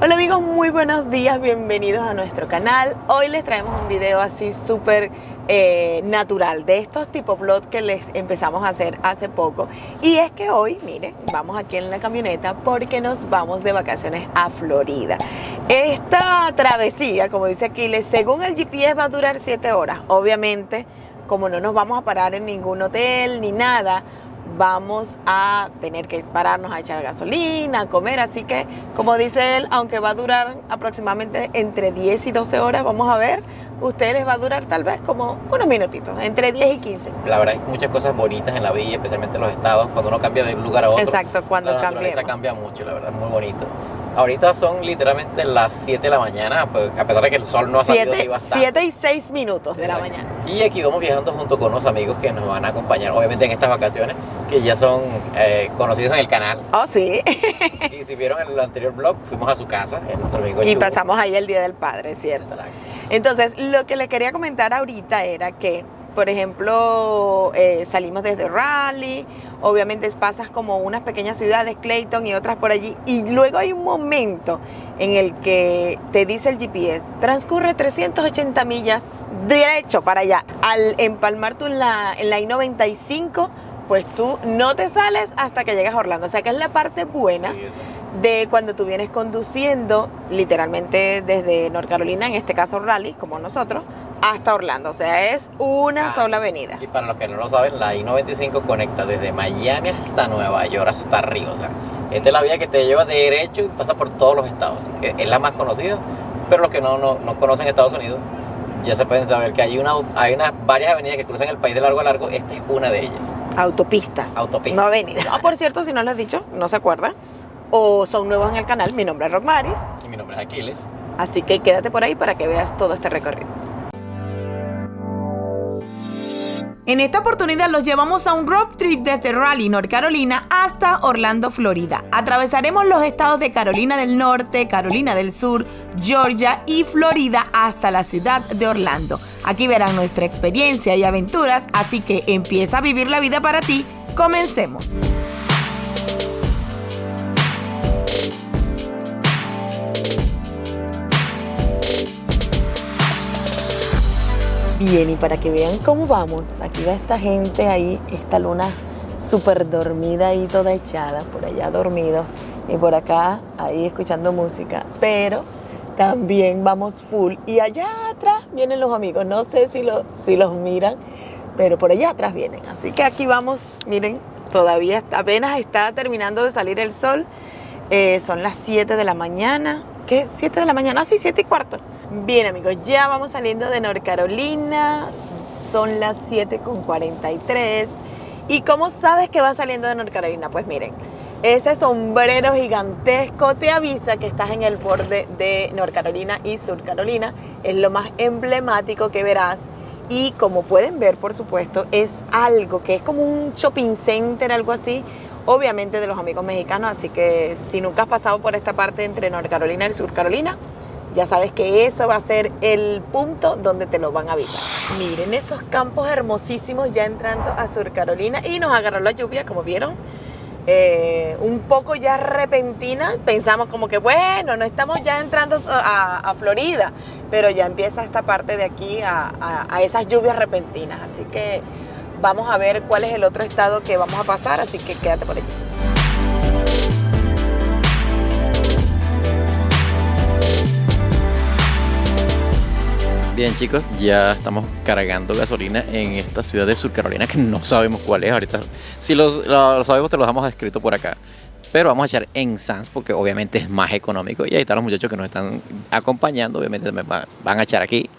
Hola amigos, muy buenos días, bienvenidos a nuestro canal. Hoy les traemos un video así súper natural, de estos tipo vlog que les empezamos a hacer hace poco. Y es que hoy, miren, vamos aquí en la camioneta porque nos vamos de vacaciones a Florida. Esta travesía, como dice Aquiles, según el GPS va a durar 7 horas. Obviamente, como no nos vamos a parar en ningún hotel ni nada, vamos a tener que pararnos a echar gasolina, a comer, así que como dice él, aunque va a durar aproximadamente entre 10 y 12 horas, vamos a ver, ustedes les va a durar tal vez como unos minutitos, entre 10 y 15. La verdad es que muchas cosas bonitas en la villa, especialmente en los estados, cuando uno cambia de un lugar a otro. Exacto, cuando la naturaleza cambia mucho, la verdad, es muy bonito. Ahorita son literalmente las 7 de la mañana, pues, a pesar de que el sol no ha salido ahí bastante. 7 y 6 minutos de la mañana. Y aquí vamos viajando junto con unos amigos que nos van a acompañar, obviamente en estas vacaciones, que ya son conocidos en el canal. Oh, sí. Y si vieron el anterior vlog, fuimos a su casa, en nuestro amigo Y Chubo. pasamos ahí el Día del Padre, ¿cierto? Exacto. Entonces, lo que les quería comentar ahorita era que, por ejemplo, salimos desde Raleigh, obviamente pasas como unas pequeñas ciudades, Clayton y otras por allí, y luego hay un momento en el que te dice el GPS, transcurre 380 millas derecho para allá. Al empalmar tú en la I-95, pues tú no te sales hasta que llegas a Orlando, o sea que es la parte buena. Sí, de cuando tú vienes conduciendo literalmente desde North Carolina, en este caso Raleigh, como nosotros, hasta Orlando, o sea, es una sola avenida. Y para los que no lo saben, la I-95 conecta desde Miami hasta Nueva York, hasta arriba, o sea, esta es la vía que te lleva derecho y pasa por todos los estados. Es la más conocida, pero los que no conocen Estados Unidos, ya se pueden saber que hay varias avenidas que cruzan el país de largo a largo, esta es una de ellas. Autopistas. No avenidas. No, por cierto, si no lo has dicho, no se acuerdan, o son nuevos en el canal, mi nombre es Rockmaris. Y mi nombre es Aquiles. Así que quédate por ahí para que veas todo este recorrido. En esta oportunidad los llevamos a un road trip desde Raleigh, North Carolina, hasta Orlando, Florida. Atravesaremos los estados de Carolina del Norte, Carolina del Sur, Georgia y Florida hasta la ciudad de Orlando. Aquí verán nuestra experiencia y aventuras, así que empieza a vivir la vida para ti. Comencemos. Bien, y para que vean cómo vamos, aquí va esta gente ahí, esta luna súper dormida y toda echada, por allá dormido, y por acá ahí escuchando música, pero también vamos full, y allá atrás vienen los amigos, no sé si los miran, pero por allá atrás vienen, así que aquí vamos, miren, todavía apenas está terminando de salir el sol, son las 7 de la mañana, ¿qué? 7 de la mañana, sí, 7 y cuarto. Bien amigos, ya vamos saliendo de North Carolina, son las 7:43. ¿Y cómo sabes que vas saliendo de North Carolina? Pues miren, ese sombrero gigantesco te avisa que estás en el borde de North Carolina y Sur Carolina, es lo más emblemático que verás. Y como pueden ver, por supuesto, es algo que es como un shopping center, algo así, obviamente de los amigos mexicanos, así que si nunca has pasado por esta parte entre North Carolina y Sur Carolina, ya sabes que eso va a ser el punto donde te lo van a avisar. Miren esos campos hermosísimos ya entrando a Sur Carolina y nos agarró la lluvia, como vieron, un poco ya repentina. Pensamos como que bueno, no estamos ya entrando a Florida, pero ya empieza esta parte de aquí a esas lluvias repentinas. Así que vamos a ver cuál es el otro estado que vamos a pasar, así que quédate por aquí. Bien chicos, ya estamos cargando gasolina en esta ciudad de Sur Carolina que no sabemos cuál es ahorita. Si lo sabemos te lo dejamos escrito por acá. Pero vamos a echar en Sands porque obviamente es más económico. Y ahí están los muchachos que nos están acompañando. Obviamente van a echar aquí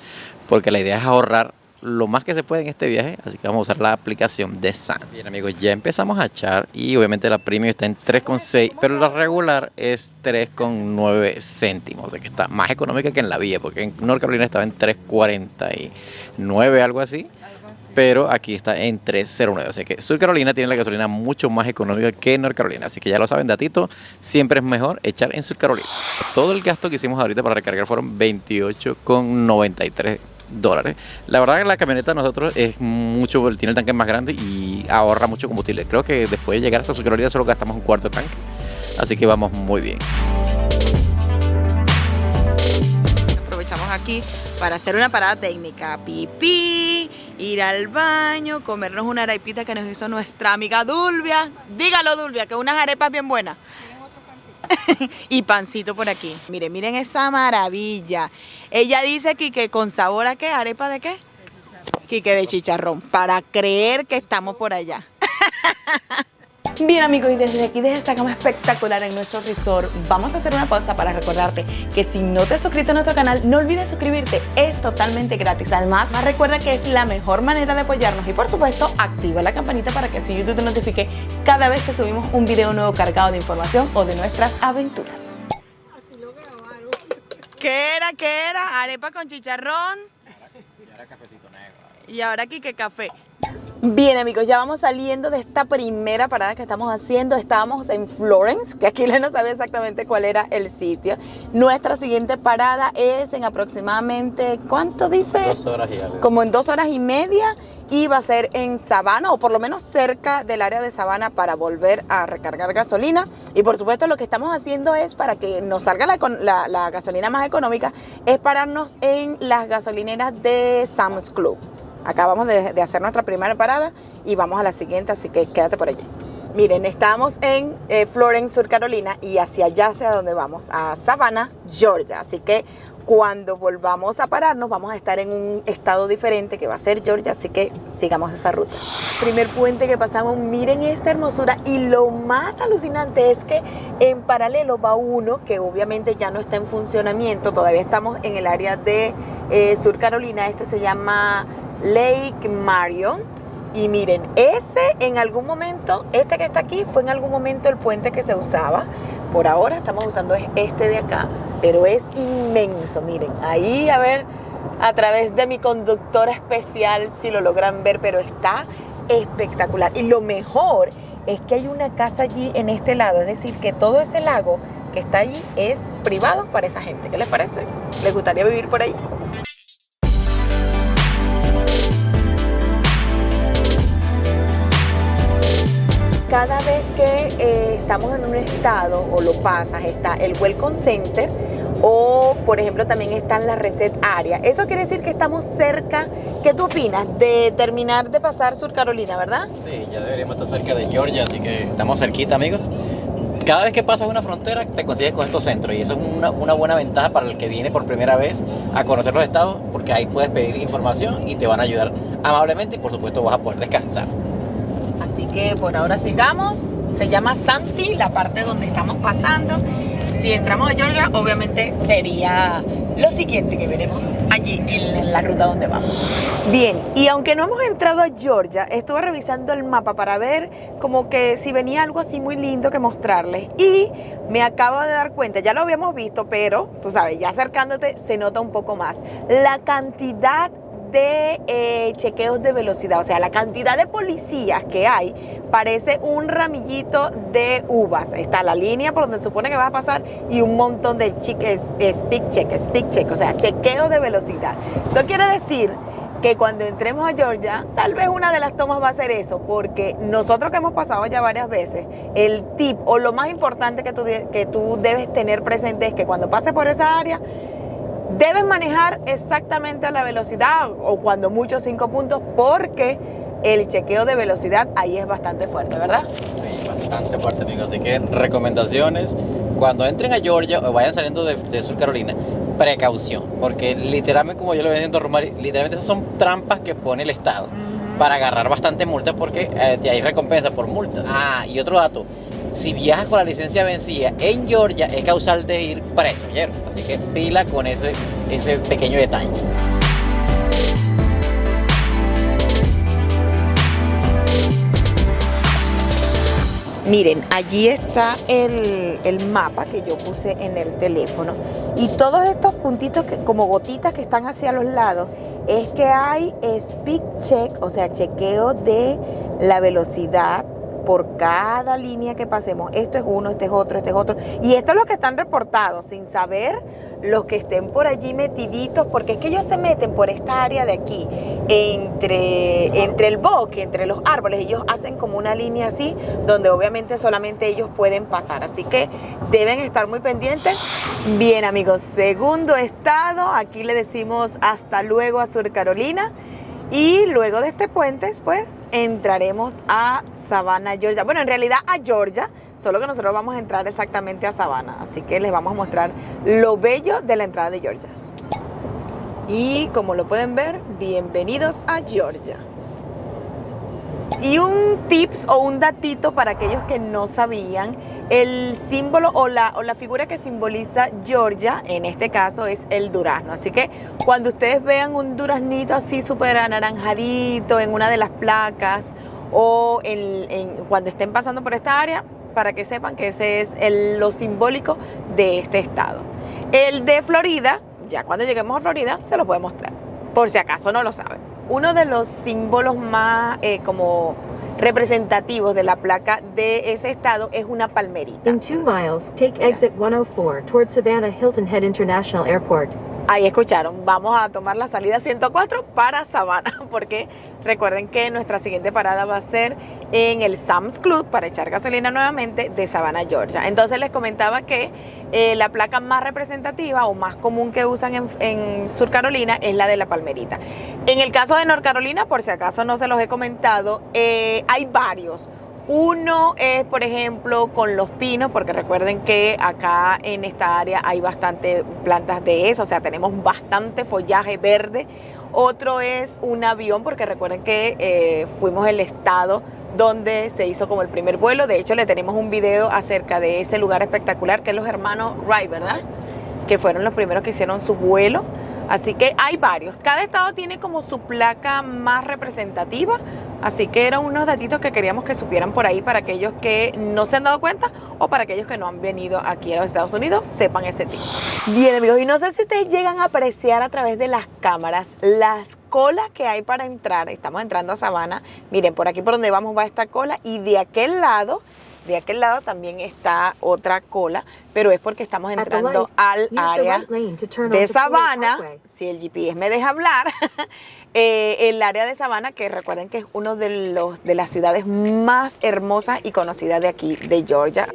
porque la idea es ahorrar lo más que se puede en este viaje, así que vamos a usar la aplicación de Sands. Bien amigos, ya empezamos a echar y obviamente la premium está en 3,6, pero la regular es 3,9 céntimos, de que está más económica que en la vía, porque en North Carolina estaba en 3,49, algo así, pero aquí está en 3,09, o sea que Sur Carolina tiene la gasolina mucho más económica que North Carolina, así que ya lo saben, datito, siempre es mejor echar en Sur Carolina. Todo el gasto que hicimos ahorita para recargar fueron $28,93. La verdad que la camioneta de nosotros es mucho, tiene el tanque más grande y ahorra mucho combustible. Creo que después de llegar hasta Sur Carolina solo gastamos un cuarto de tanque, así que vamos muy bien. aquí para hacer una parada técnica. Pipí, ir al baño, comernos una arepita que nos hizo nuestra amiga Dulvia. Dígalo, Dulvia, que unas arepas bien buenas. Y pancito por aquí. Miren, miren esa maravilla. Ella dice que con sabor a qué, arepa de qué? Quique de chicharrón, para creer que estamos por allá. Bien amigos, y desde aquí, desde esta cama espectacular en nuestro resort, vamos a hacer una pausa para recordarte que si no te has suscrito a nuestro canal, no olvides suscribirte, es totalmente gratis. Además, recuerda que es la mejor manera de apoyarnos y por supuesto, activa la campanita para que así YouTube te notifique cada vez que subimos un video nuevo cargado de información o de nuestras aventuras. Así lo grabaron. ¿Qué era? ¿Qué era? Arepa con chicharrón. Y ahora cafecito negro. Y ahora aquí que café. Bien amigos, ya vamos saliendo de esta primera parada que estamos haciendo. Estábamos en Florence, que aquí no sabía exactamente cuál era el sitio. Nuestra siguiente parada es en aproximadamente, ¿cuánto dice? 2 horas y algo. Como en 2 horas y media, y va a ser en Savannah, o por lo menos cerca del área de Savannah, para volver a recargar gasolina. Y por supuesto lo que estamos haciendo es, para que nos salga la gasolina más económica, es pararnos en las gasolineras de Sam's Club. Acabamos de hacer nuestra primera parada y vamos a la siguiente, así que quédate por allí. Miren, estamos en Florence, Sur Carolina, y hacia allá, hacia donde vamos, a Savannah, Georgia. Así que cuando volvamos a pararnos, vamos a estar en un estado diferente que va a ser Georgia, así que sigamos esa ruta. Primer puente que pasamos, miren esta hermosura, y lo más alucinante es que en paralelo va uno que obviamente ya no está en funcionamiento. Todavía estamos en el área de Sur Carolina. Este se llama Lake Marion, y miren, ese en algún momento, este que está aquí, fue en algún momento el puente que se usaba. Por ahora estamos usando este de acá, pero es inmenso. Miren, ahí, a ver, a través de mi conductora especial, si lo logran ver, pero está espectacular. Y lo mejor es que hay una casa allí en este lado, es decir, que todo ese lago que está allí es privado para esa gente. ¿Qué les parece? ¿Les gustaría vivir por ahí? Cada vez que estamos en un estado o lo pasas, está el Welcome Center, o por ejemplo también están las Reset Area. Eso quiere decir que estamos cerca. ¿Qué tú opinas de terminar de pasar Sur Carolina, verdad? Sí, ya deberíamos estar cerca de Georgia, así que estamos cerquita, amigos. Cada vez que pasas una frontera te consigues con estos centros, y eso es una buena ventaja para el que viene por primera vez a conocer los estados, porque ahí puedes pedir información y te van a ayudar amablemente, y por supuesto vas a poder descansar. Así que por ahora sigamos. Se llama Santi, la parte donde estamos pasando. Si entramos a Georgia, obviamente sería lo siguiente que veremos allí en la ruta donde vamos. Bien, y aunque no hemos entrado a Georgia, estuve revisando el mapa para ver como que si venía algo así muy lindo que mostrarles. Y me acabo de dar cuenta, ya lo habíamos visto, pero tú sabes, ya acercándote se nota un poco más la cantidad de chequeos de velocidad. O sea, la cantidad de policías que hay parece un ramillito de uvas. Está la línea por donde se supone que vas a pasar y un montón de speed check, o sea, chequeos de velocidad. Eso quiere decir que cuando entremos a Georgia, tal vez una de las tomas va a ser eso, porque nosotros que hemos pasado ya varias veces, el tip o lo más importante que tú debes tener presente es que cuando pases por esa área, debes manejar exactamente a la velocidad, o cuando mucho 5 puntos, porque el chequeo de velocidad ahí es bastante fuerte, ¿verdad? Sí, bastante fuerte, amigos. Así que recomendaciones, cuando entren a Georgia o vayan saliendo de Sur Carolina, precaución, porque literalmente, como yo lo venía diciendo, Romari, literalmente esas son trampas que pone el Estado para agarrar bastante multas, porque hay recompensa por multas. Ah, y otro dato: si viajas con la licencia vencida en Georgia, es causal de ir preso, ¿oyeron? Así que pila con ese pequeño detalle. Miren, allí está el mapa que yo puse en el teléfono, y todos estos puntitos como gotitas que están hacia los lados es que hay speed check, o sea, chequeo de la velocidad por cada línea que pasemos, esto es uno, este es otro, este es otro. Y esto es lo que están reportados, sin saber los que estén por allí metiditos, porque es que ellos se meten por esta área de aquí, entre el bosque, entre los árboles. Ellos hacen como una línea así, donde obviamente solamente ellos pueden pasar. Así que deben estar muy pendientes. Bien, amigos, segundo estado. Aquí le decimos hasta luego a Sur Carolina. Y luego de este puente, pues, entraremos a Savannah, Georgia. Bueno, en realidad a Georgia, solo que nosotros vamos a entrar exactamente a Savannah. Así que les vamos a mostrar lo bello de la entrada de Georgia. Y como lo pueden ver, bienvenidos a Georgia. Y un tips o un datito para aquellos que no sabían, el símbolo o la figura que simboliza Georgia, en este caso, es el durazno. Así que cuando ustedes vean un duraznito así súper anaranjadito en una de las placas o cuando estén pasando por esta área, para que sepan que ese es lo simbólico de este estado. El de Florida, ya cuando lleguemos a Florida, se los voy a mostrar, por si acaso no lo saben. Uno de los símbolos más como representativos de la placa de ese estado es una palmerita. In 2 miles, take exit 104 towards Savannah Hilton Head International Airport. Ahí escucharon, vamos a tomar la salida 104 para Savannah, porque recuerden que nuestra siguiente parada va a ser en el Sam's Club para echar gasolina nuevamente de Savannah, Georgia. Entonces les comentaba que la placa más representativa o más común que usan en Sur Carolina es la de la palmerita. En el caso de North Carolina, por si acaso no se los he comentado, hay varios. Uno es, por ejemplo, con los pinos, porque recuerden que acá en esta área hay bastante plantas de eso, o sea, tenemos bastante follaje verde. Otro es un avión, porque recuerden que fuimos el estado donde se hizo como el primer vuelo. De hecho, le tenemos un video acerca de ese lugar espectacular, que es los hermanos Wright, ¿verdad? Que fueron los primeros que hicieron su vuelo. Así que hay varios. Cada estado tiene como su placa más representativa. Así que eran unos datitos que queríamos que supieran por ahí para aquellos que no se han dado cuenta o para aquellos que no han venido aquí a los Estados Unidos, sepan ese tip. Bien, amigos, y no sé si ustedes llegan a apreciar a través de las cámaras las colas que hay para entrar. Estamos entrando a Savannah. Miren, por aquí por donde vamos va esta cola y de aquel lado también está otra cola, pero es porque estamos entrando al área de Savannah. Si el GPS me deja hablar, el área de Savannah, que recuerden que es uno de las ciudades más hermosas y conocidas de aquí, de Georgia.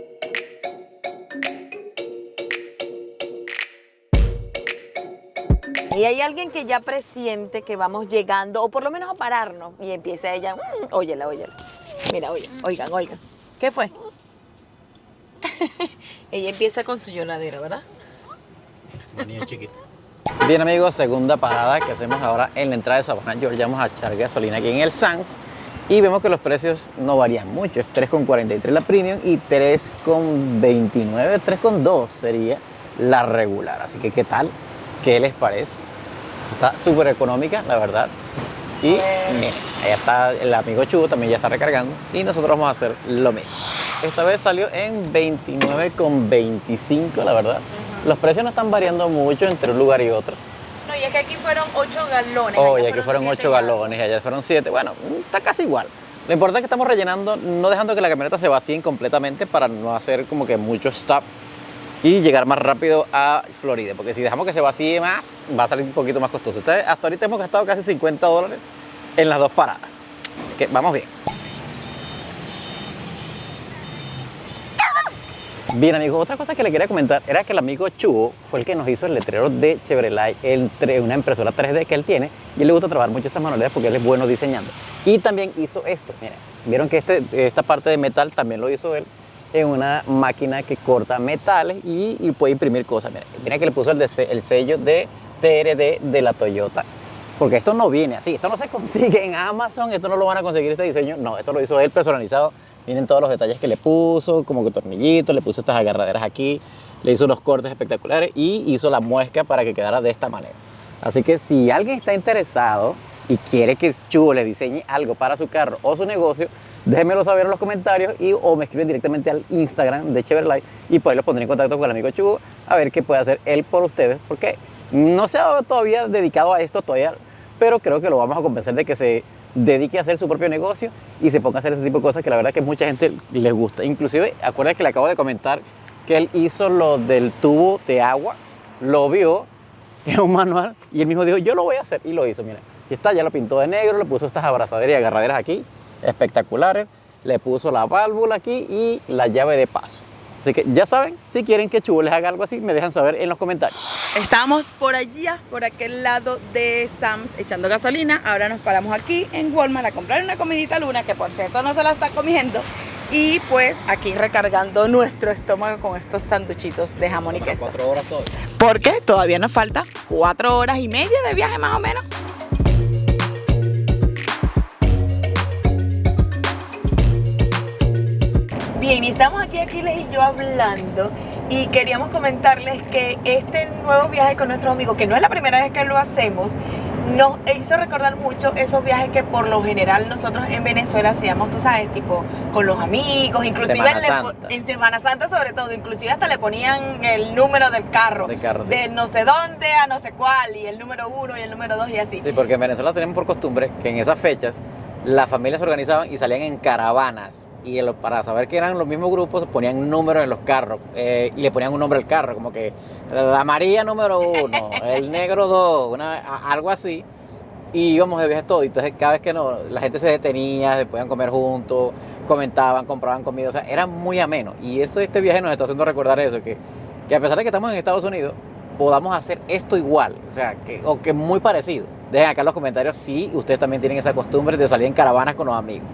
Y hay alguien que ya presiente que vamos llegando, o por lo menos a pararnos, y empieza ella, óyela. Mira, oigan. ¿Qué fue? Ella empieza con su lloradera, ¿verdad? Un niño chiquito. Bien, amigos, segunda parada que hacemos ahora en la entrada de Savannah, Georgia. Vamos a echar gasolina aquí en el Sam's y vemos que los precios no varían mucho. Es $3.43 la premium y $3.29, $3.2 sería la regular. Así que, ¿qué tal? ¿Qué les parece? Está súper económica, la verdad. Y miren, ahí está el amigo Chugo, también ya está recargando. Y nosotros vamos a hacer lo mismo. Esta vez salió en $29.25, la verdad. Los precios no están variando mucho entre un lugar y otro. No, y es que aquí fueron 8 galones. Oye, aquí fueron 8 galones y allá fueron 7. Bueno, está casi igual. Lo importante es que estamos rellenando, no dejando que la camioneta se vacíe completamente para no hacer como que mucho stop y llegar más rápido a Florida, porque si dejamos que se vacíe más, va a salir un poquito más costoso. Hasta ahorita hemos gastado casi $50 en las 2 paradas, así que vamos bien. Bien, amigos, otra cosa que le quería comentar era que el amigo Chugo fue el que nos hizo el letrero de Chevrolet, una impresora 3D que él tiene, y él le gusta trabajar mucho esas manualidades porque él es bueno diseñando. Y también hizo esto, miren, vieron que esta parte de metal también lo hizo él en una máquina que corta metales y puede imprimir cosas. Miren que le puso el sello de TRD de la Toyota, porque esto no viene así, esto no se consigue en Amazon, esto no lo van a conseguir este diseño, no, esto lo hizo él personalizado. Miren todos los detalles que le puso, como que tornillitos, le puso estas agarraderas aquí, le hizo unos cortes espectaculares y hizo la muesca para que quedara de esta manera. Así que si alguien está interesado y quiere que Chugo le diseñe algo para su carro o su negocio, déjenmelo saber en los comentarios o me escriben directamente al Instagram de Chevrolet y pues los pondré en contacto con el amigo Chugo a ver qué puede hacer él por ustedes, porque no se ha todavía dedicado a esto todavía, pero creo que lo vamos a convencer de que se dedique a hacer su propio negocio y se ponga a hacer ese tipo de cosas que la verdad que mucha gente les gusta. Inclusive, acuérdate que le acabo de comentar que él hizo lo del tubo de agua, lo vio en un manual y él mismo dijo, yo lo voy a hacer, y lo hizo, mira. Y está, ya lo pintó de negro, le puso estas abrazaderas y agarraderas aquí, espectaculares, le puso la válvula aquí y la llave de paso. Así que ya saben, si quieren que Chubo les haga algo así, me dejan saber en los comentarios. Estamos por allá, por aquel lado de Sam's, echando gasolina. Ahora nos paramos aquí en Walmart a comprar una comidita Luna, que por cierto no se la está comiendo. Y pues aquí recargando nuestro estómago con estos sanduchitos de jamón y queso. 4 horas todo. Porque todavía nos falta 4 horas y media de viaje más o menos. Bien, y estamos aquí Aquiles y yo hablando y queríamos comentarles que este nuevo viaje con nuestros amigos, que no es la primera vez que lo hacemos, nos hizo recordar mucho esos viajes que por lo general nosotros en Venezuela hacíamos, tú sabes, tipo con los amigos, inclusive en Semana Santa sobre todo, inclusive hasta le ponían el número del carro, sí. De no sé dónde a no sé cuál, y el número 1 y el número 2 y así. Sí, porque en Venezuela tenemos por costumbre que en esas fechas las familias se organizaban y salían en caravanas. Y para saber que eran los mismos grupos ponían números en los carros y le ponían un nombre al carro, como que la María número 1, el negro 2, algo así, y íbamos de viaje todo. Entonces cada vez que la gente se detenía, se podían comer juntos, comentaban, compraban comida, o sea, era muy ameno. Y este viaje nos está haciendo recordar eso, que a pesar de que estamos en Estados Unidos, podamos hacer esto igual, o sea, que muy parecido. Dejen acá en los comentarios si ustedes también tienen esa costumbre de salir en caravanas con los amigos.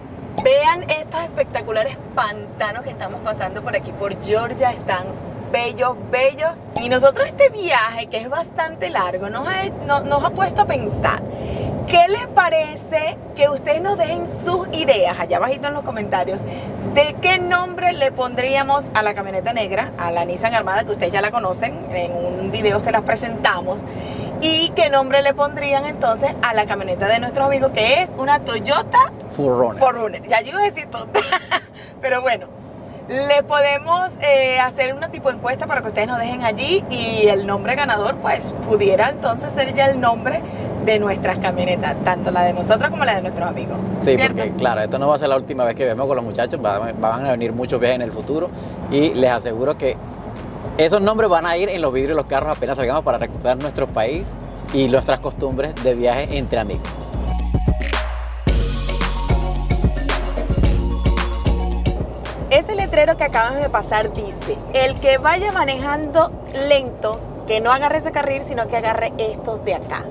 Vean estos espectaculares pantanos que estamos pasando por aquí, por Georgia. Están bellos, bellos. Y nosotros este viaje, que es bastante largo, nos ha puesto a pensar. ¿Qué les parece que ustedes nos dejen sus ideas allá abajito en los comentarios de qué nombre le pondríamos a la camioneta negra, a la Nissan Armada, que ustedes ya la conocen, en un video se las presentamos? ¿Y qué nombre le pondrían entonces a la camioneta de nuestros amigos, que es una Toyota 4Runner? Ya yo iba a decir todo. Pero bueno, le podemos hacer una tipo de encuesta para que ustedes nos dejen allí y el nombre ganador pues pudiera entonces ser ya el nombre de nuestras camionetas, tanto la de nosotros como la de nuestros amigos. Sí, ¿cierto? Porque claro, esto no va a ser la última vez que vemos con los muchachos, van a venir muchos viajes en el futuro y les aseguro que esos nombres van a ir en los vidrios de los carros apenas salgamos para recuperar nuestro país y nuestras costumbres de viaje entre amigos. Ese letrero que acabamos de pasar dice: el que vaya manejando lento, que no agarre ese carril, sino que agarre estos de acá.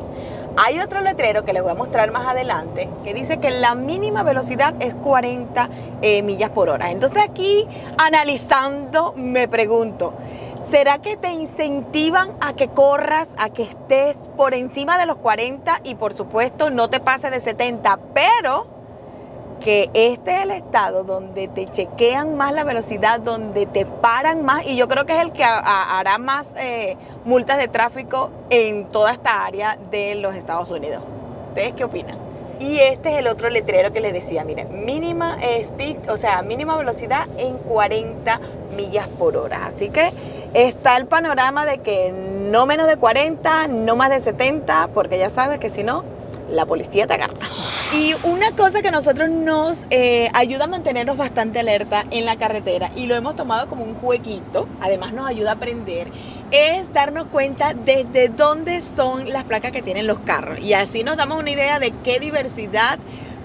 Hay otro letrero que les voy a mostrar más adelante que dice que la mínima velocidad es 40 millas por hora. Entonces aquí, analizando, me pregunto, ¿será que te incentivan a que corras, a que estés por encima de los 40 y por supuesto no te pases de 70, pero que este es el estado donde te chequean más la velocidad, donde te paran más, y yo creo que es el que hará más multas de tráfico en toda esta área de los Estados Unidos? ¿Ustedes qué opinan? Y este es el otro letrero que les decía, miren, mínima speed, o sea, mínima velocidad en 40 millas por hora. Así que está el panorama de que no menos de 40, no más de 70, porque ya sabes que si no, la policía te agarra. Y una cosa que a nosotros nos ayuda a mantenernos bastante alerta en la carretera, y lo hemos tomado como un jueguito, además nos ayuda a aprender, es darnos cuenta desde dónde son las placas que tienen los carros. Y así nos damos una idea de qué diversidad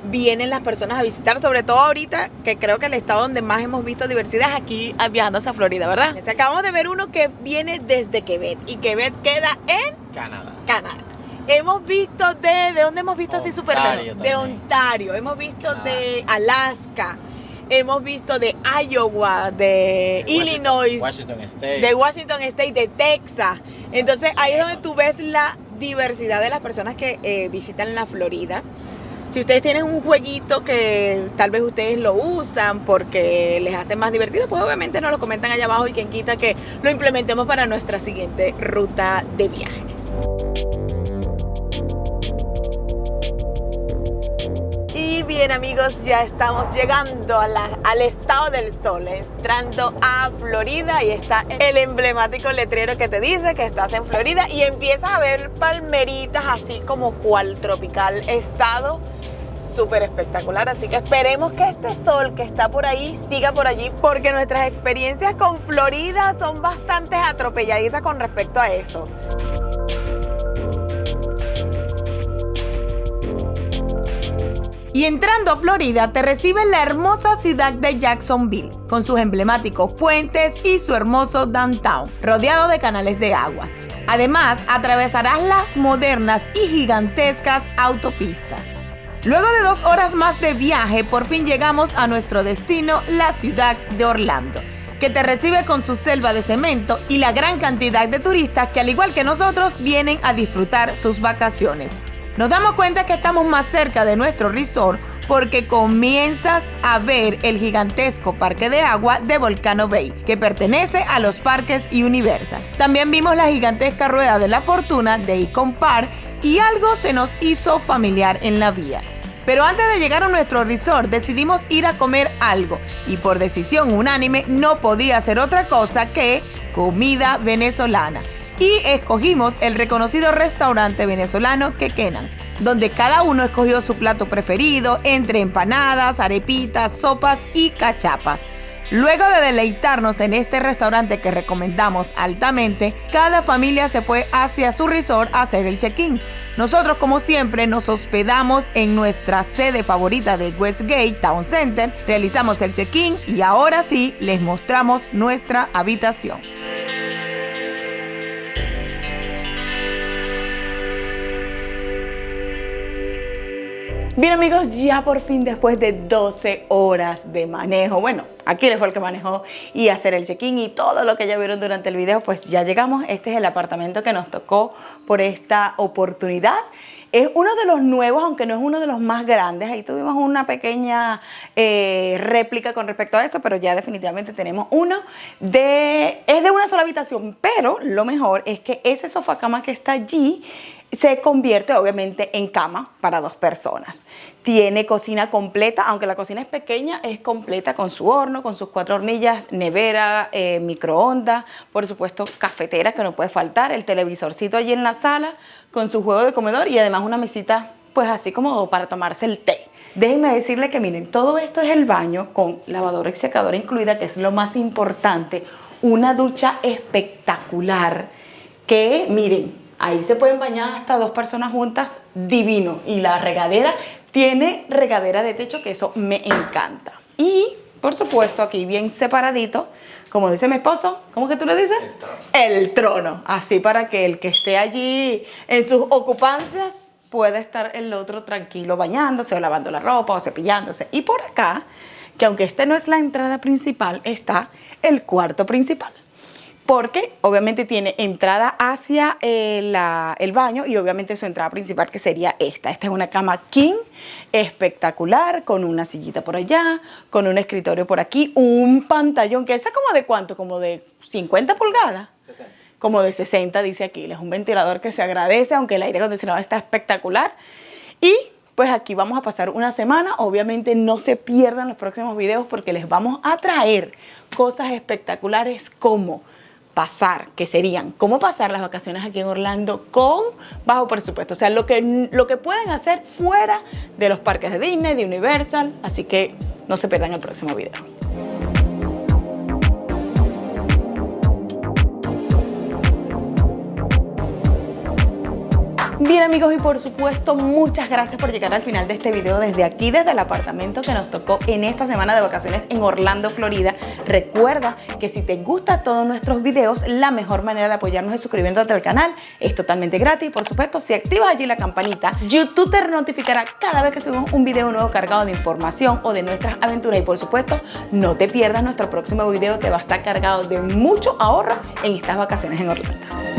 vienen las personas a visitar, sobre todo ahorita, que creo que el estado donde más hemos visto diversidad es aquí viajando hacia Florida, ¿verdad? Acabamos de ver uno que viene desde Quebec, y Quebec queda en Canadá. Hemos visto ¿de dónde hemos visto así súper lejos? De Ontario, hemos visto de Alaska, hemos visto de Iowa, de Illinois, de Washington State, de Texas. Entonces ahí es donde tú ves la diversidad de las personas que visitan la Florida. Si ustedes tienen un jueguito que tal vez ustedes lo usan porque les hace más divertido, pues obviamente nos lo comentan allá abajo y quien quita que lo implementemos para nuestra siguiente ruta de viaje. Y bien amigos, ya estamos llegando al estado del sol, entrando a Florida, y está el emblemático letrero que te dice que estás en Florida y empiezas a ver palmeritas así como cual tropical estado. súper espectacular, así que esperemos que este sol que está por ahí siga por allí, porque nuestras experiencias con Florida son bastante atropelladitas con respecto a eso. Y entrando a Florida te recibe la hermosa ciudad de Jacksonville, con sus emblemáticos puentes y su hermoso downtown, rodeado de canales de agua. Además, atravesarás las modernas y gigantescas autopistas. Luego de 2 horas más de viaje, por fin llegamos a nuestro destino, la ciudad de Orlando, que te recibe con su selva de cemento y la gran cantidad de turistas que, al igual que nosotros, vienen a disfrutar sus vacaciones. Nos damos cuenta que estamos más cerca de nuestro resort porque comienzas a ver el gigantesco parque de agua de Volcano Bay, que pertenece a los parques Universal. También vimos la gigantesca rueda de la fortuna de Icon Park y algo se nos hizo familiar en la vía. Pero antes de llegar a nuestro resort decidimos ir a comer algo y por decisión unánime no podía ser otra cosa que comida venezolana. Y escogimos el reconocido restaurante venezolano Quequenan, donde cada uno escogió su plato preferido entre empanadas, arepitas, sopas y cachapas. Luego de deleitarnos en este restaurante que recomendamos altamente, cada familia se fue hacia su resort a hacer el check-in. Nosotros, como siempre, nos hospedamos en nuestra sede favorita de Westgate Town Center, realizamos el check-in y ahora sí les mostramos nuestra habitación. Bien amigos, ya por fin después de 12 horas de manejo, bueno, Aquiles fue el que manejó y hacer el check-in y todo lo que ya vieron durante el video, pues ya llegamos. Este es el apartamento que nos tocó por esta oportunidad. Es uno de los nuevos, aunque no es uno de los más grandes. Ahí tuvimos una pequeña réplica con respecto a eso, pero ya definitivamente tenemos uno. Es de una sola habitación, pero lo mejor es que ese sofá cama que está allí se convierte obviamente en cama para 2 personas. Tiene cocina completa, aunque la cocina es pequeña, es completa con su horno, con sus 4 hornillas, nevera, microondas, por supuesto cafetera que no puede faltar, el televisorcito allí en la sala con su juego de comedor y además una mesita pues así como para tomarse el té. Déjenme decirle que miren, todo esto es el baño con lavadora y secadora incluida, que es lo más importante, una ducha espectacular que miren, ahí se pueden bañar hasta 2 personas juntas, divino. Y la regadera tiene regadera de techo, que eso me encanta. Y, por supuesto, aquí bien separadito, como dice mi esposo, ¿cómo que tú le dices? El trono. Así para que el que esté allí en sus ocupancias pueda estar el otro tranquilo bañándose o lavando la ropa o cepillándose. Y por acá, que aunque este no es la entrada principal, está el cuarto principal. Porque obviamente tiene entrada hacia el baño y obviamente su entrada principal que sería esta. Esta es una cama king espectacular con una sillita por allá, con un escritorio por aquí, un pantallón que ese es como de ¿cuánto? Como de 50 pulgadas. 60. Como de 60 dice aquí. Es un ventilador que se agradece, aunque el aire acondicionado está espectacular. Y pues aquí vamos a pasar una semana. Obviamente no se pierdan los próximos videos porque les vamos a traer cosas espectaculares como cómo pasar las vacaciones aquí en Orlando con bajo presupuesto. O sea, lo que pueden hacer fuera de los parques de Disney, de Universal. Así que no se pierdan el próximo video. Bien amigos, y por supuesto muchas gracias por llegar al final de este video desde aquí, desde el apartamento que nos tocó en esta semana de vacaciones en Orlando, Florida. Recuerda que si te gustan todos nuestros videos, la mejor manera de apoyarnos es suscribiéndote al canal. Es totalmente gratis. Por supuesto, si activas allí la campanita, YouTube te notificará cada vez que subimos un video nuevo cargado de información o de nuestras aventuras. Y por supuesto, no te pierdas nuestro próximo video que va a estar cargado de mucho ahorro en estas vacaciones en Orlando.